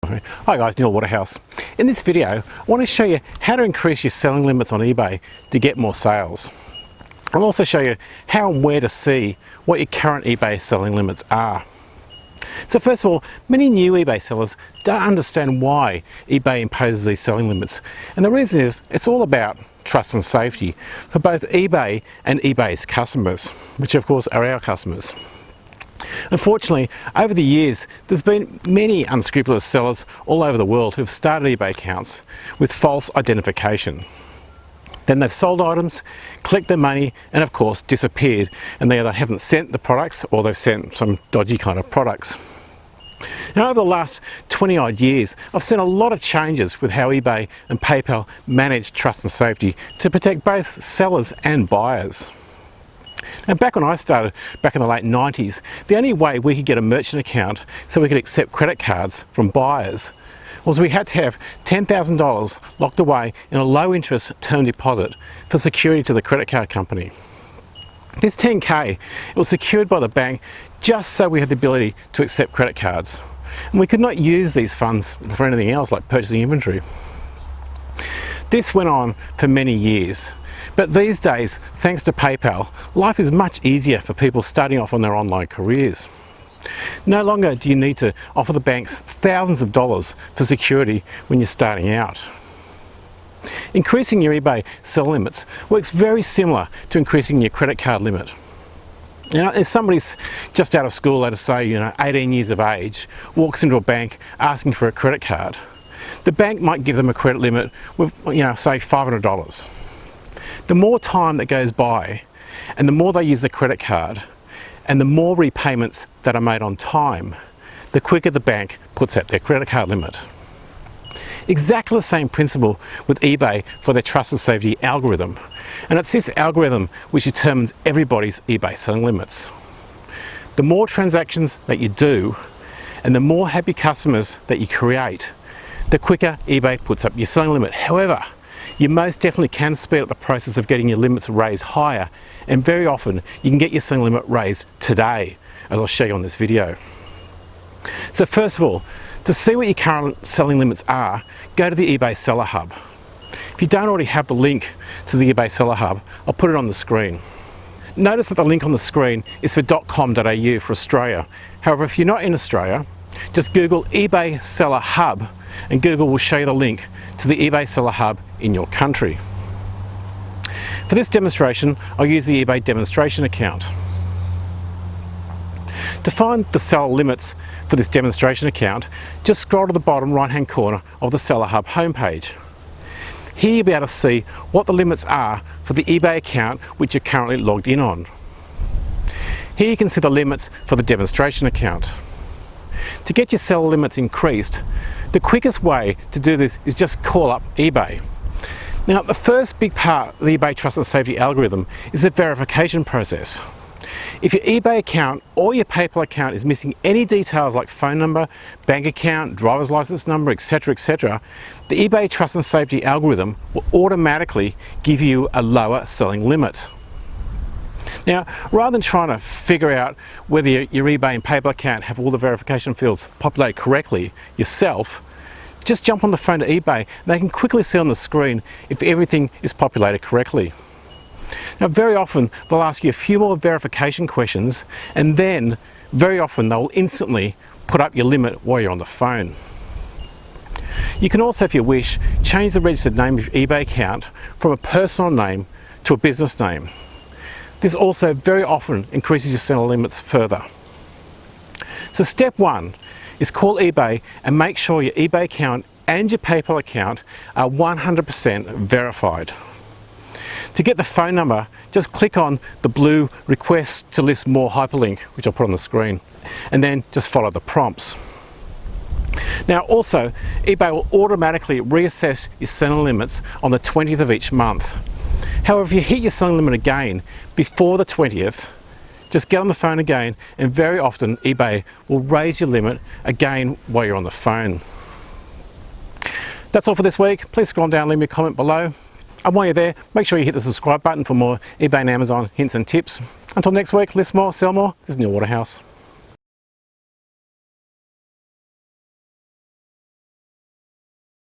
Hi guys, Neil Waterhouse. In this video, I want to show you how to increase your selling limits on eBay to get more sales. I'll also show you how and where to see what your current eBay selling limits are. So first of all, many new eBay sellers don't understand why eBay imposes these selling limits. And the reason is, it's all about trust and safety for both eBay and eBay's customers, which of course are our customers. Unfortunately, over the years, there's been many unscrupulous sellers all over the world who've started eBay accounts with false identification. Then they've sold items, collected their money, and of course disappeared, and they either haven't sent the products or they've sent some dodgy kind of products. Now, over the last 20 odd years, I've seen a lot of changes with how eBay and PayPal manage trust and safety to protect both sellers and buyers. Now, back when I started, back in the late 90s, the only way we could get a merchant account so we could accept credit cards from buyers was we had to have $10,000 locked away in a low interest term deposit for security to the credit card company. This $10K, it was secured by the bank just so we had the ability to accept credit cards. And we could not use these funds for anything else like purchasing inventory. This went on for many years. But these days, thanks to PayPal, life is much easier for people starting off on their online careers. No longer do you need to offer the banks thousands of dollars for security when you're starting out. Increasing your eBay sell limits works very similar to increasing your credit card limit. You know, if somebody's just out of school, let us say, 18 years of age, walks into a bank asking for a credit card, the bank might give them a credit limit with, say $500. The more time that goes by and the more they use the credit card and the more repayments that are made on time, the quicker the bank puts out their credit card limit. Exactly the same principle with eBay for their trust and safety algorithm. And it's this algorithm which determines everybody's eBay selling limits. The more transactions that you do and the more happy customers that you create, the quicker eBay puts up your selling limit. However, you most definitely can speed up the process of getting your limits raised higher, and very often you can get your selling limit raised today, as I'll show you on this video. So first of all, to see what your current selling limits are, go to the eBay Seller Hub. If you don't already have the link to the eBay Seller Hub, I'll put it on the screen. Notice that the link on the screen is for .com.au for Australia. However, if you're not in Australia, just Google eBay Seller Hub and Google will show you the link to the eBay Seller Hub in your country. For this demonstration, I'll use the eBay demonstration account. To find the seller limits for this demonstration account, just scroll to the bottom right hand corner of the Seller Hub homepage. Here you'll be able to see what the limits are for the eBay account which you're currently logged in on. Here you can see the limits for the demonstration account. To get your seller limits increased, the quickest way to do this is just call up eBay. Now, the first big part of the eBay Trust and Safety algorithm is the verification process. If your eBay account or your PayPal account is missing any details like phone number, bank account, driver's license number, etc., the eBay Trust and Safety algorithm will automatically give you a lower selling limit. Now, rather than trying to figure out whether your eBay and PayPal account have all the verification fields populated correctly yourself, just jump on the phone to eBay and they can quickly see on the screen if everything is populated correctly. Now, very often they'll ask you a few more verification questions, and then very often they'll instantly put up your limit while you're on the phone. You can also, if you wish, change the registered name of your eBay account from a personal name to a business name. This also very often increases your seller limits further. So step one is call eBay and make sure your eBay account and your PayPal account are 100% verified. To get the phone number, just click on the blue Request to List More hyperlink, which I'll put on the screen, and then just follow the prompts. Now also, eBay will automatically reassess your selling limits on the 20th of each month. However, if you hit your selling limit again before the 20th, just get on the phone again, and very often eBay will raise your limit again while you're on the phone. That's all for this week. Please scroll down and leave me a comment below. And while you're there, make sure you hit the subscribe button for more eBay and Amazon hints and tips. Until next week, list more, sell more. This is Neil Waterhouse.